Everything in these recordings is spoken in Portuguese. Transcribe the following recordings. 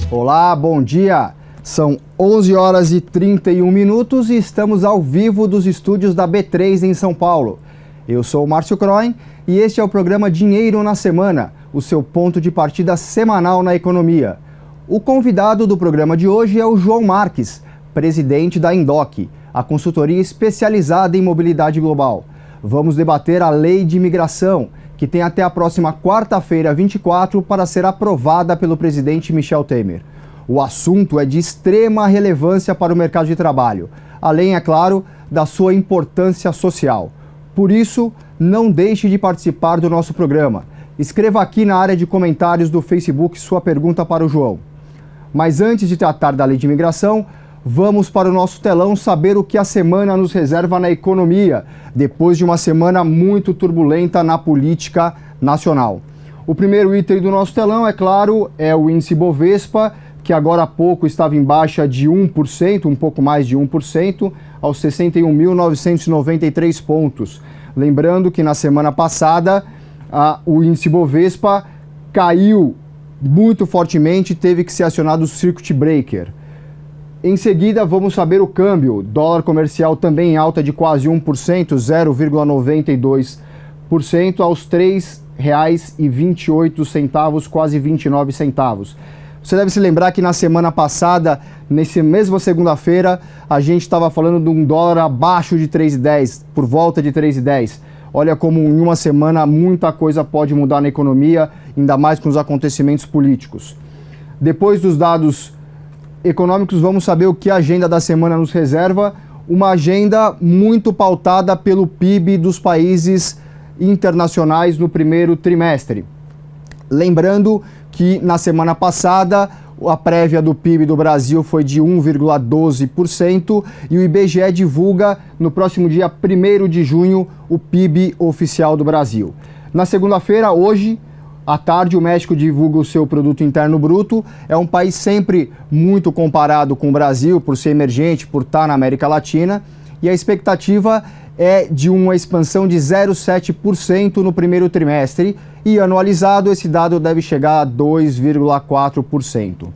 Olá, bom dia! São 11 horas e 31 minutos e estamos ao vivo dos estúdios da B3 em São Paulo. Eu sou o Márcio Croin e este é o programa Dinheiro na Semana, o seu ponto de partida semanal na economia. O convidado do programa de hoje é o João Marques, presidente da Indoc, a consultoria especializada em mobilidade global. Vamos debater a lei de imigração, que tem até a próxima quarta-feira, 24, para ser aprovada pelo presidente Michel Temer. O assunto é de extrema relevância para o mercado de trabalho, além, é claro, da sua importância social. Por isso, não deixe de participar do nosso programa. Escreva aqui na área de comentários do Facebook sua pergunta para o João. Mas antes de tratar da lei de imigração, vamos para o nosso telão saber o que a semana nos reserva na economia, depois de uma semana muito turbulenta na política nacional. O primeiro item do nosso telão, é claro, é o índice Bovespa, que agora há pouco estava em baixa de 1%, um pouco mais de 1%, aos 61.993 pontos. Lembrando que na semana passada o índice Bovespa caiu muito fortemente, teve que ser acionado o circuit breaker. Em seguida, vamos saber o câmbio. Dólar comercial também em alta de quase 1%, 0,92%, aos R$ 3,28, quase 29 centavos. Você deve se lembrar que na semana passada, nessa mesma segunda-feira, a gente estava falando de um dólar abaixo de 3,10, por volta de 3,10. Olha como em uma semana muita coisa pode mudar na economia, ainda mais com os acontecimentos políticos. Depois dos dados econômicos, vamos saber o que a agenda da semana nos reserva. Uma agenda muito pautada pelo PIB dos países internacionais no primeiro trimestre. Lembrando que na semana passada a prévia do PIB do Brasil foi de 1,12% e o IBGE divulga no próximo dia 1º de junho o PIB oficial do Brasil. Na segunda-feira, hoje, à tarde, o México divulga o seu Produto Interno Bruto. É um país sempre muito comparado com o Brasil, por ser emergente, por estar na América Latina. E a expectativa é de uma expansão de 0,7% no primeiro trimestre. E anualizado, esse dado deve chegar a 2,4%.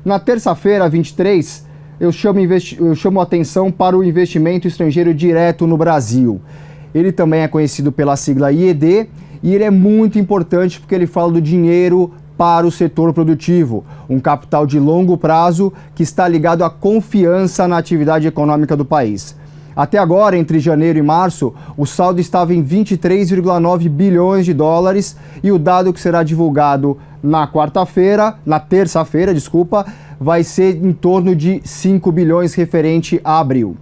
Na terça-feira, 23, eu chamo a atenção para o investimento estrangeiro direto no Brasil. Ele também é conhecido pela sigla IED, e ele é muito importante porque ele fala do dinheiro para o setor produtivo, um capital de longo prazo que está ligado à confiança na atividade econômica do país. Até agora, entre janeiro e março, o saldo estava em 23,9 bilhões de dólares e o dado que será divulgado na terça-feira, vai ser em torno de 5 bilhões referente a abril.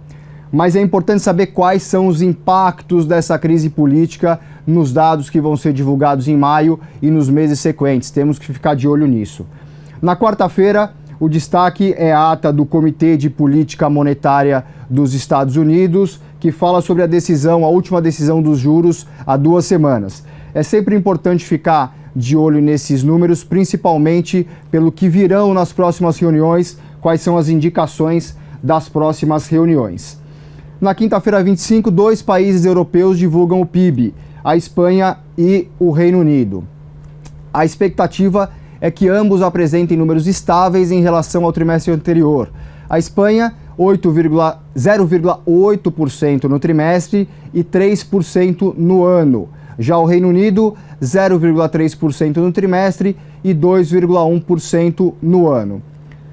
Mas é importante saber quais são os impactos dessa crise política nos dados que vão ser divulgados em maio e nos meses sequentes. Temos que ficar de olho nisso. Na quarta-feira, o destaque é a ata do Comitê de Política Monetária dos Estados Unidos, que fala sobre a última decisão dos juros há 2 semanas. É sempre importante ficar de olho nesses números, principalmente pelo que virão nas próximas reuniões, quais são as indicações das próximas reuniões. Na quinta-feira, 25, 2 países europeus divulgam o PIB, a Espanha e o Reino Unido. A expectativa é que ambos apresentem números estáveis em relação ao trimestre anterior. A Espanha, 0,8% no trimestre e 3% no ano. Já o Reino Unido, 0,3% no trimestre e 2,1% no ano.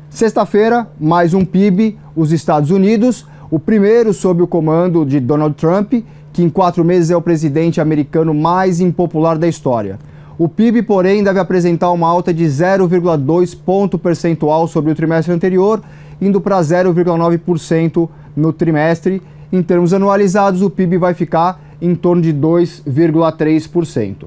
Sexta-feira, mais um PIB, os Estados Unidos, o primeiro sob o comando de Donald Trump, que em 4 meses é o presidente americano mais impopular da história. O PIB, porém, deve apresentar uma alta de 0,2 ponto percentual sobre o trimestre anterior, indo para 0,9% no trimestre. Em termos anualizados, o PIB vai ficar em torno de 2,3%.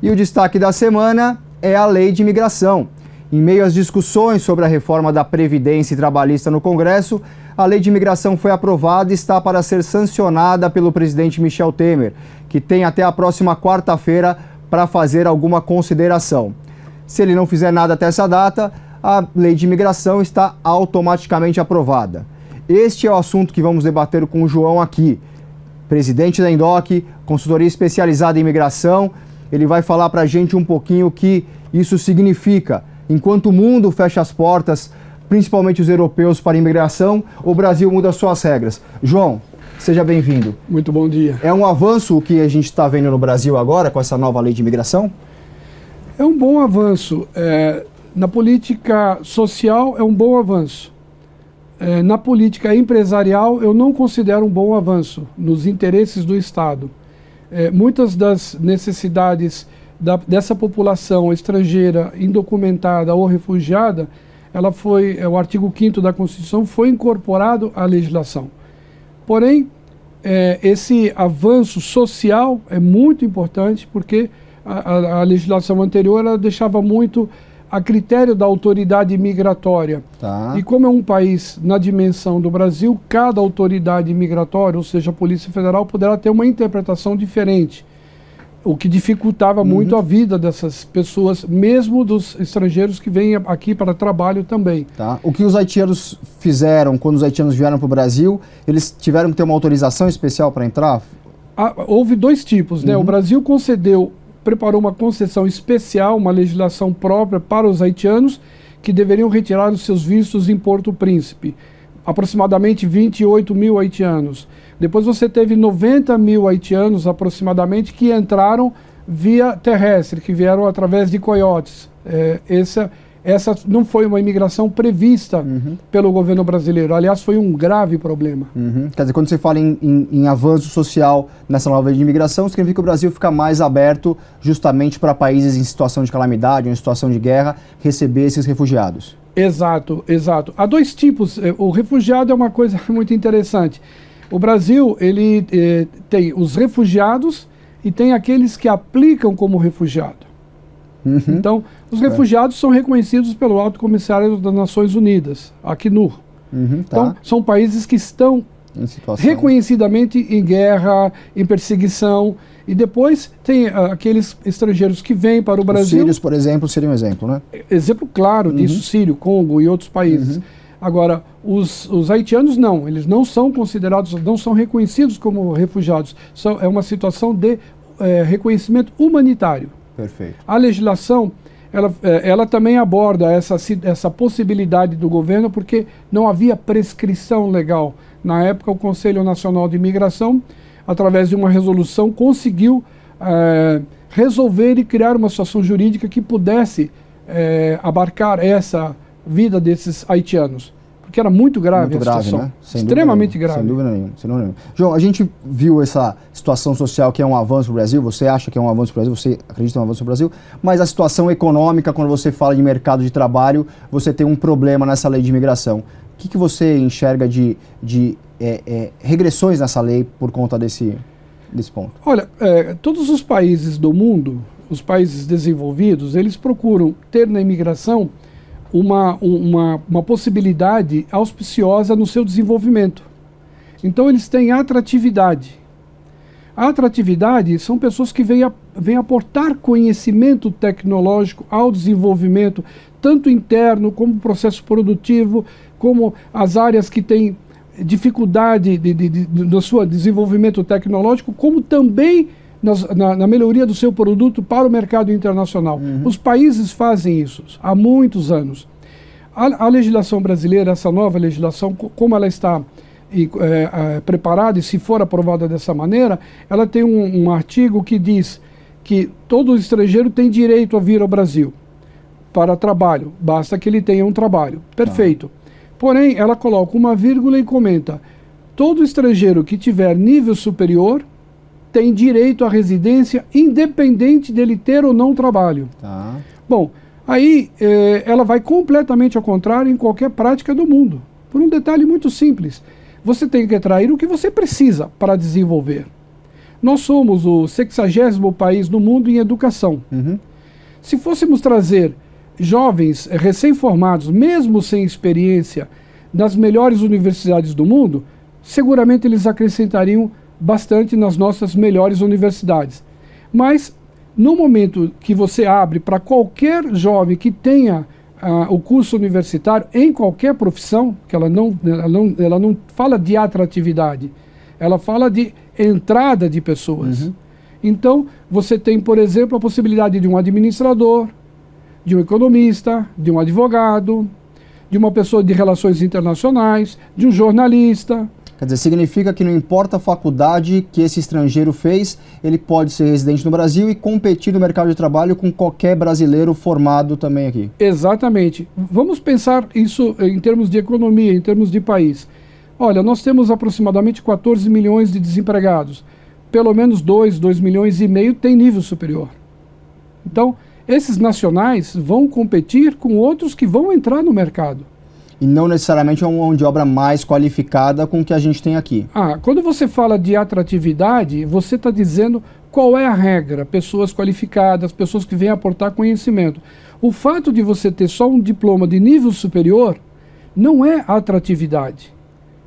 E o destaque da semana é a lei de imigração. Em meio às discussões sobre a reforma da Previdência e Trabalhista no Congresso, a lei de imigração foi aprovada e está para ser sancionada pelo presidente Michel Temer, que tem até a próxima quarta-feira para fazer alguma consideração. Se ele não fizer nada até essa data, a lei de imigração está automaticamente aprovada. Este é o assunto que vamos debater com o João aqui, presidente da Indoc, consultoria especializada em imigração, ele vai falar para a gente um pouquinho o que isso significa. Enquanto o mundo fecha as portas, principalmente os europeus, para a imigração, o Brasil muda suas regras. João, seja bem-vindo. Muito bom dia. É um avanço o que a gente está vendo no Brasil agora, com essa nova lei de imigração? É um bom avanço. Na política social, é um bom avanço. Na política empresarial, eu não considero um bom avanço nos interesses do Estado. Muitas das necessidades dessa população estrangeira, indocumentada ou refugiada, o artigo 5º da Constituição foi incorporado à legislação. Porém, esse avanço social é muito importante porque a legislação anterior ela deixava muito a critério da autoridade migratória. Tá. E como é um país na dimensão do Brasil, cada autoridade migratória, ou seja, a Polícia Federal, poderá ter uma interpretação diferente, o que dificultava muito a vida dessas pessoas, mesmo dos estrangeiros que vêm aqui para trabalho também. Tá. O que os haitianos fizeram quando os haitianos vieram para o Brasil, eles tiveram que ter uma autorização especial para entrar? Houve dois tipos, né? O Brasil preparou uma concessão especial, uma legislação própria para os haitianos que deveriam retirar os seus vistos em Porto Príncipe. Aproximadamente 28 mil haitianos. Depois você teve 90 mil haitianos, aproximadamente, que entraram via terrestre, que vieram através de coiotes. Essa não foi uma imigração prevista pelo governo brasileiro. Aliás, foi um grave problema. Quer dizer, quando você fala em avanço social nessa nova lei de imigração, significa que o Brasil fica mais aberto justamente para países em situação de calamidade ou em situação de guerra receber esses refugiados. Exato, exato. Há dois tipos. O refugiado é uma coisa muito interessante. O Brasil ele tem os refugiados e tem aqueles que aplicam como refugiado. Então, os refugiados são reconhecidos pelo Alto Comissário das Nações Unidas, Acnur. Então, são países que estão reconhecidamente em guerra, em perseguição. E depois tem aqueles estrangeiros que vêm para o Brasil. Os sírios, por exemplo, seria um exemplo, né? Exemplo claro disso, Sírio, Congo e outros países. Agora, os haitianos não, eles não são considerados, não são reconhecidos como refugiados. É uma situação de reconhecimento humanitário. Perfeito. A legislação, ela também aborda essa possibilidade do governo, porque não havia prescrição legal. Na época, o Conselho Nacional de Imigração, através de uma resolução, conseguiu resolver e criar uma situação jurídica que pudesse abarcar essa vida desses haitianos. Porque era muito grave a situação. Né? Extremamente grave. Sem dúvida nenhuma. João, a gente viu essa situação social que é um avanço para o Brasil, você acha que é um avanço para o Brasil, você acredita que é um avanço para o Brasil, mas a situação econômica, quando você fala de mercado de trabalho, você tem um problema nessa lei de imigração. O que você enxerga de regressões nessa lei por conta desse ponto? Olha, todos os países do mundo, os países desenvolvidos, eles procuram ter na imigração uma possibilidade auspiciosa no seu desenvolvimento. Então eles têm atratividade. A atratividade são pessoas que vêm aportar conhecimento tecnológico ao desenvolvimento, tanto interno como processo produtivo, como as áreas que têm dificuldade do seu desenvolvimento tecnológico, como também na melhoria do seu produto para o mercado internacional. Os países fazem isso há muitos anos. A legislação brasileira, essa nova legislação, como ela está preparada e se for aprovada dessa maneira, ela tem um artigo que diz que todo estrangeiro tem direito a vir ao Brasil para trabalho, basta que ele tenha um trabalho. Perfeito. Porém, ela coloca uma vírgula e comenta: todo estrangeiro que tiver nível superior tem direito à residência, independente dele ter ou não trabalho. Bom, aí ela vai completamente ao contrário em qualquer prática do mundo. Por um detalhe muito simples: você tem que atrair o que você precisa para desenvolver. Nós somos o 60º país no mundo em educação. Se fôssemos trazer jovens recém-formados, mesmo sem experiência, das melhores universidades do mundo, seguramente eles acrescentariam bastante nas nossas melhores universidades. Mas, no momento que você abre para qualquer jovem que tenha o curso universitário, em qualquer profissão, que ela não fala de atratividade, ela fala de entrada de pessoas. Então, você tem, por exemplo, a possibilidade de um administrador, de um economista, de um advogado, de uma pessoa de relações internacionais, de um jornalista. Quer dizer, significa que não importa a faculdade que esse estrangeiro fez, ele pode ser residente no Brasil e competir no mercado de trabalho com qualquer brasileiro formado também aqui. Exatamente. Vamos pensar isso em termos de economia, em termos de país. Olha, nós temos aproximadamente 14 milhões de desempregados. Pelo menos 2 milhões e meio têm nível superior. Então, esses nacionais vão competir com outros que vão entrar no mercado. E não necessariamente é uma mão de obra mais qualificada com o que a gente tem aqui. Quando você fala de atratividade, você está dizendo qual é a regra. Pessoas qualificadas, pessoas que vêm aportar conhecimento. O fato de você ter só um diploma de nível superior não é atratividade.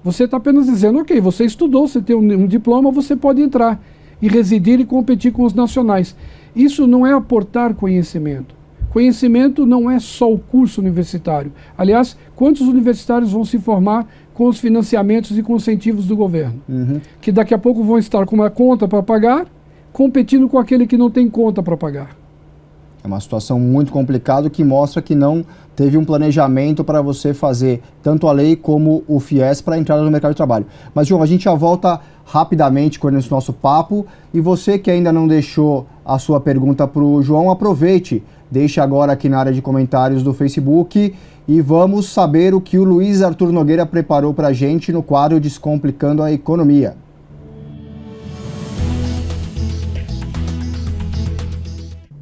Você está apenas dizendo, ok, você estudou, você tem um diploma, você pode entrar e residir e competir com os nacionais. Isso não é aportar conhecimento. Conhecimento não é só o curso universitário. Aliás, quantos universitários vão se formar com os financiamentos e com incentivos do governo? Que daqui a pouco vão estar com uma conta para pagar, competindo com aquele que não tem conta para pagar. É uma situação muito complicada que mostra que não teve um planejamento para você fazer tanto a lei como o FIES para entrar no mercado de trabalho. Mas, João, a gente já volta rapidamente com esse nosso papo. E você que ainda não deixou a sua pergunta para o João, aproveite. Deixe agora aqui na área de comentários do Facebook e vamos saber o que o Luiz Arthur Nogueira preparou para a gente no quadro Descomplicando a Economia.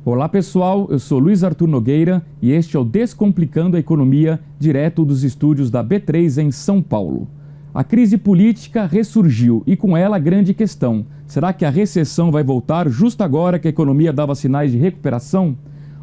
Olá pessoal, eu sou Luiz Arthur Nogueira e este é o Descomplicando a Economia, direto dos estúdios da B3 em São Paulo. A crise política ressurgiu e com ela a grande questão: será que a recessão vai voltar justo agora que a economia dava sinais de recuperação?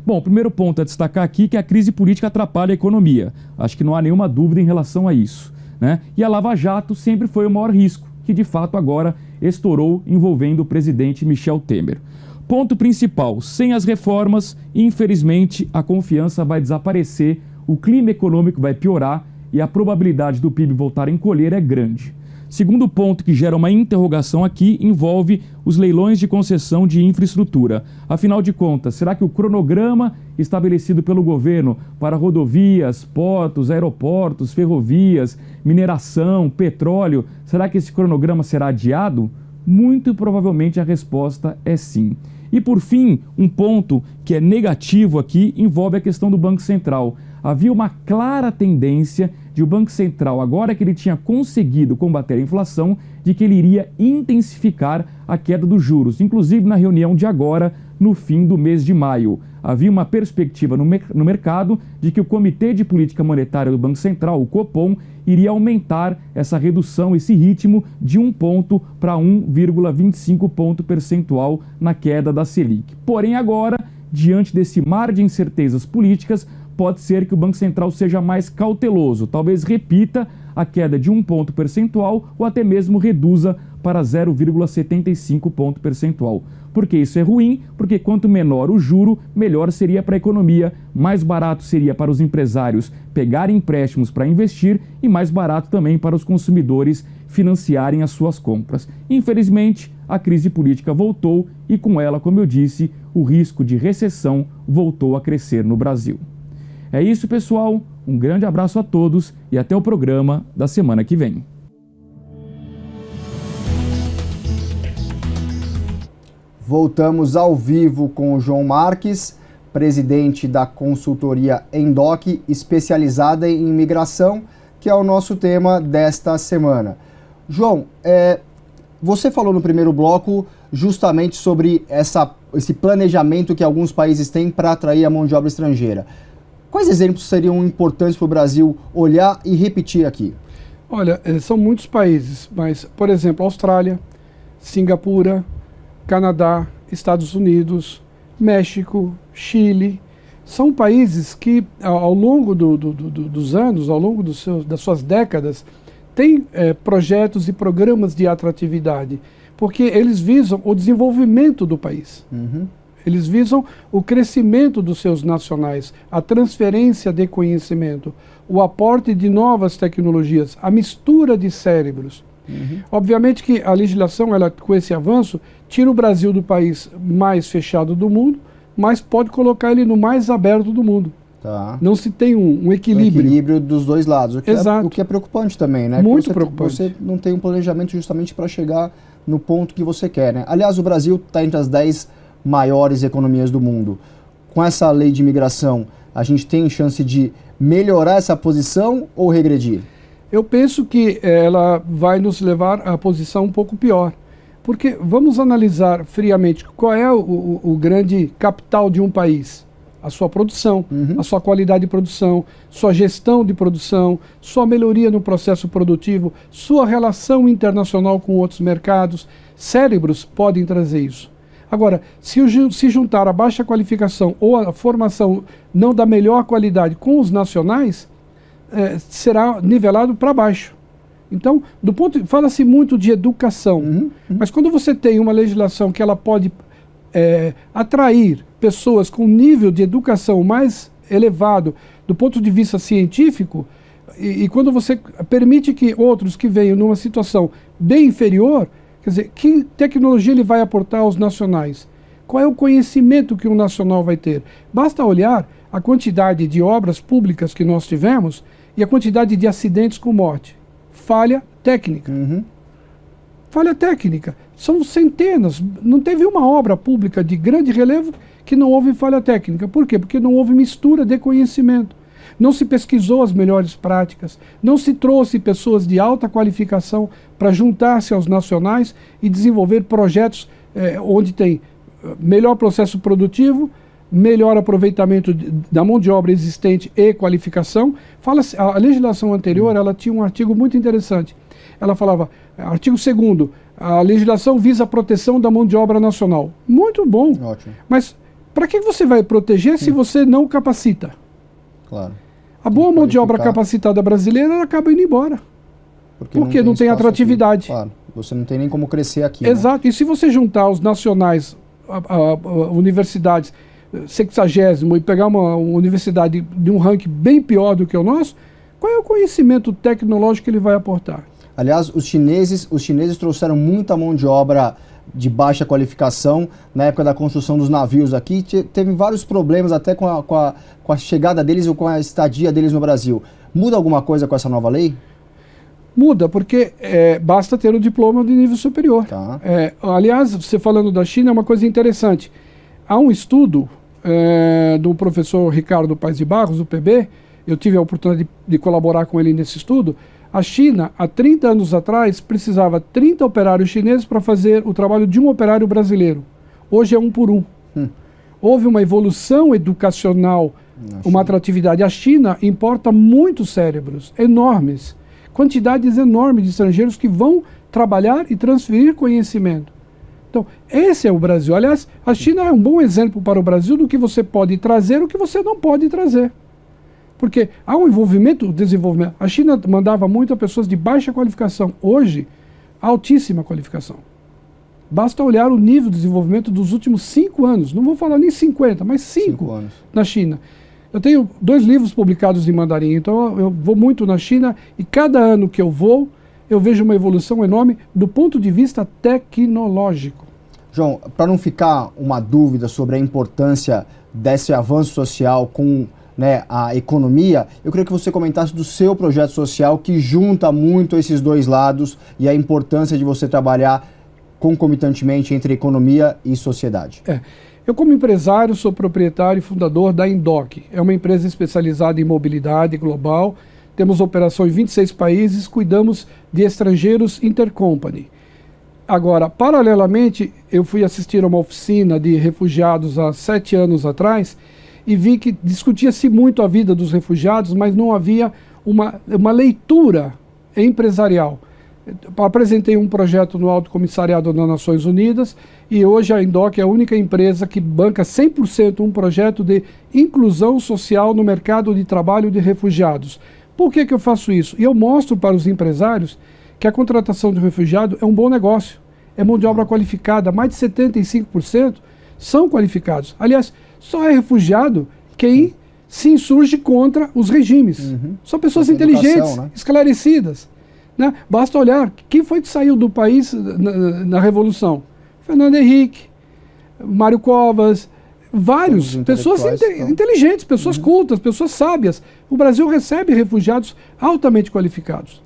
Bom, o primeiro ponto a destacar aqui é que a crise política atrapalha a economia. Acho que não há nenhuma dúvida em relação a isso, né? E a Lava Jato sempre foi o maior risco, que de fato agora estourou envolvendo o presidente Michel Temer. Ponto principal: sem as reformas, infelizmente, a confiança vai desaparecer, o clima econômico vai piorar e a probabilidade do PIB voltar a encolher é grande. Segundo ponto que gera uma interrogação aqui envolve os leilões de concessão de infraestrutura. Afinal de contas, será que o cronograma estabelecido pelo governo para rodovias, portos, aeroportos, ferrovias, mineração, petróleo, será que esse cronograma será adiado? Muito provavelmente a resposta é sim. E por fim, um ponto que é negativo aqui envolve a questão do Banco Central. Havia uma clara tendência de o Banco Central, agora que ele tinha conseguido combater a inflação, de que ele iria intensificar a queda dos juros. Inclusive na reunião de agora, no fim do mês de maio. Havia uma perspectiva no mercado de que o Comitê de Política Monetária do Banco Central, o Copom, iria aumentar essa redução, esse ritmo de 1 ponto para 1,25 ponto percentual na queda da Selic. Porém agora, diante desse mar de incertezas políticas, pode ser que o Banco Central seja mais cauteloso, talvez repita a queda de 1 ponto percentual ou até mesmo reduza para 0,75 ponto percentual. Por que isso é ruim? Porque quanto menor o juro, melhor seria para a economia, mais barato seria para os empresários pegarem empréstimos para investir e mais barato também para os consumidores financiarem as suas compras. Infelizmente, a crise política voltou e com ela, como eu disse, o risco de recessão voltou a crescer no Brasil. É isso, pessoal. Um grande abraço a todos e até o programa da semana que vem. Voltamos ao vivo com o João Marques, presidente da consultoria Endoc, especializada em imigração, que é o nosso tema desta semana. João, você falou no primeiro bloco justamente sobre esse planejamento que alguns países têm para atrair a mão de obra estrangeira. Quais exemplos seriam importantes para o Brasil olhar e repetir aqui? Olha, são muitos países, mas, por exemplo, Austrália, Singapura, Canadá, Estados Unidos, México, Chile, são países que ao longo dos anos, ao longo das suas décadas, têm projetos e programas de atratividade, porque eles visam o desenvolvimento do país. Eles visam o crescimento dos seus nacionais, a transferência de conhecimento, o aporte de novas tecnologias, a mistura de cérebros. Obviamente que a legislação, ela, com esse avanço, tira o Brasil do país mais fechado do mundo, mas pode colocar ele no mais aberto do mundo. Tá. Não se tem um equilíbrio. Um equilíbrio dos dois lados, Exato. O que é preocupante também, né? Muito preocupante. Você não tem um planejamento justamente para chegar no ponto que você quer, né? Aliás, o Brasil está entre as 10 maiores economias do mundo. Com essa lei de imigração, a gente tem chance de melhorar essa posição ou regredir? Eu penso que ela vai nos levar à posição um pouco pior. Porque vamos analisar friamente qual é o grande capital de um país. A sua produção, a sua qualidade de produção, sua gestão de produção, sua melhoria no processo produtivo, sua relação internacional com outros mercados. Cérebros podem trazer isso. Agora, se juntar a baixa qualificação ou a formação não da melhor qualidade com os nacionais, será nivelado para baixo. Então, fala-se muito de educação, mas quando você tem uma legislação que ela pode atrair pessoas com nível de educação mais elevado do ponto de vista científico, e quando você permite que outros que venham numa situação bem inferior, quer dizer, que tecnologia ele vai aportar aos nacionais? Qual é o conhecimento que um nacional vai ter? Basta olhar a quantidade de obras públicas que nós tivemos e a quantidade de acidentes com morte. Falha técnica. Falha técnica. São centenas. Não teve uma obra pública de grande relevo que não houve falha técnica. Por quê? Porque não houve mistura de conhecimento. Não se pesquisou as melhores práticas. Não se trouxe pessoas de alta qualificação para juntar-se aos nacionais e desenvolver projetos onde tem melhor processo produtivo, melhor aproveitamento da mão de obra existente e qualificação. A legislação anterior ela tinha um artigo muito interessante. Ela falava, artigo 2º, a legislação visa a proteção da mão de obra nacional. Muito bom. Ótimo. Mas para que você vai proteger se você não capacita? Claro. A boa mão de obra capacitada brasileira ela acaba indo embora. Porque não tem atratividade. Aqui. Claro. Você não tem nem como crescer aqui. Exato. Né? E se você juntar os nacionais, universidades, 60º e pegar uma universidade de um ranking bem pior do que o nosso, qual é o conhecimento tecnológico que ele vai aportar? Aliás, os chineses trouxeram muita mão de obra de baixa qualificação na época da construção dos navios aqui. Teve vários problemas até com a chegada deles ou com a estadia deles no Brasil. Muda alguma coisa com essa nova lei? Muda, porque basta ter o diploma de nível superior. Tá. Aliás, você falando da China, é uma coisa interessante. Há um estudo do professor Ricardo Paes de Barros, do PB, eu tive a oportunidade de colaborar com ele nesse estudo. A China, há 30 anos atrás, precisava 30 operários chineses para fazer o trabalho de um operário brasileiro. Hoje é 1 por 1. Houve uma evolução educacional, uma atratividade. A China importa muitos cérebros, enormes, quantidades enormes de estrangeiros que vão trabalhar e transferir conhecimento. Então, esse é o Brasil. Aliás, a China é um bom exemplo para o Brasil do que você pode trazer e o que você não pode trazer. Porque há um envolvimento, desenvolvimento. A China mandava muito a pessoas de baixa qualificação. Hoje, altíssima qualificação. Basta olhar o nível de desenvolvimento dos últimos 5 anos. Não vou falar nem 50, mas 5 anos na China. Eu tenho 2 livros publicados em mandarim, então eu vou muito na China e cada ano que eu vou, eu vejo uma evolução enorme do ponto de vista tecnológico. João, para não ficar uma dúvida sobre a importância desse avanço social com a economia, eu queria que você comentasse do seu projeto social que junta muito esses dois lados e a importância de você trabalhar concomitantemente entre economia e sociedade. Eu, como empresário, sou proprietário e fundador da Indoc. É uma empresa especializada em mobilidade global. Temos operação em 26 países, cuidamos de estrangeiros intercompany. Agora, paralelamente, eu fui assistir a uma oficina de refugiados há 7 anos atrás e vi que discutia-se muito a vida dos refugiados, mas não havia uma leitura empresarial. Apresentei um projeto no Alto Comissariado das Nações Unidas e hoje a Indoc é a única empresa que banca 100% um projeto de inclusão social no mercado de trabalho de refugiados. Por que eu faço isso? E eu mostro para os empresários que a contratação de refugiado é um bom negócio, é mão de obra qualificada, mais de 75% são qualificados. Aliás, só é refugiado quem se insurge contra os regimes. São pessoas inteligentes, esclarecidas. Né? Basta olhar quem foi que saiu do país na Revolução. Fernando Henrique, Mário Covas, vários, pessoas inteligentes, pessoas cultas, pessoas sábias. O Brasil recebe refugiados altamente qualificados.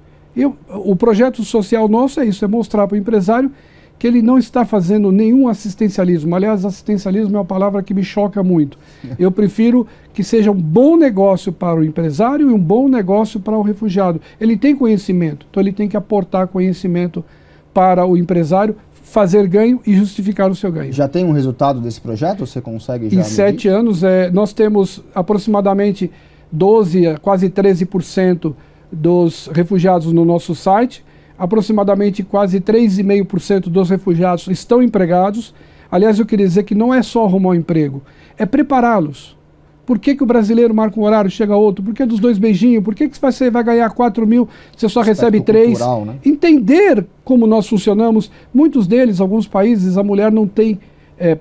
O projeto social nosso é isso, é mostrar para o empresário que ele não está fazendo nenhum assistencialismo. Aliás, assistencialismo é uma palavra que me choca muito. Eu prefiro que seja um bom negócio para o empresário e um bom negócio para o refugiado. Ele tem conhecimento, então ele tem que aportar conhecimento para o empresário, fazer ganho e justificar o seu ganho. Já tem um resultado desse projeto? Você consegue já Em 7 anos, nós temos aproximadamente 12%, quase 13% dos refugiados no nosso site. Aproximadamente quase 3,5% dos refugiados estão empregados. Aliás, eu queria dizer que não é só arrumar um emprego, é prepará-los. Por que o brasileiro marca um horário, chega outro? Por que dos 2 beijinhos? Por que você vai ganhar 4 mil, você só recebe 3? Cultural, né? Entender como nós funcionamos. Muitos deles, alguns países, a mulher não tem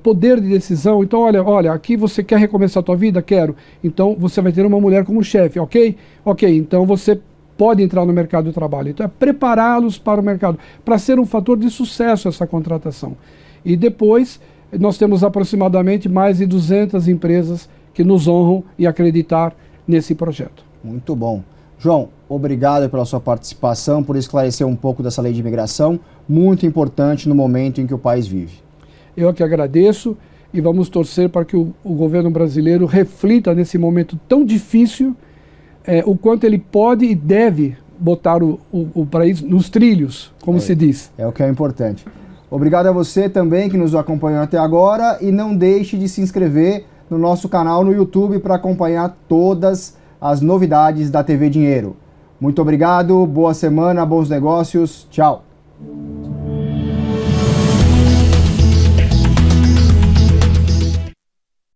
poder de decisão. Então, olha, aqui você quer recomeçar a tua vida? Quero. Então, você vai ter uma mulher como chefe, ok? Ok, então você pode entrar no mercado de trabalho. Então é prepará-los para o mercado, para ser um fator de sucesso essa contratação. E depois nós temos aproximadamente mais de 200 empresas que nos honram e acreditar nesse projeto. Muito bom. João, obrigado pela sua participação, por esclarecer um pouco dessa lei de imigração, muito importante no momento em que o país vive. Eu que agradeço e vamos torcer para que o governo brasileiro reflita nesse momento tão difícil o quanto ele pode e deve botar o país nos trilhos, como se diz. É o que é importante. Obrigado a você também que nos acompanhou até agora e não deixe de se inscrever no nosso canal no YouTube para acompanhar todas as novidades da TV Dinheiro. Muito obrigado, boa semana, bons negócios, tchau!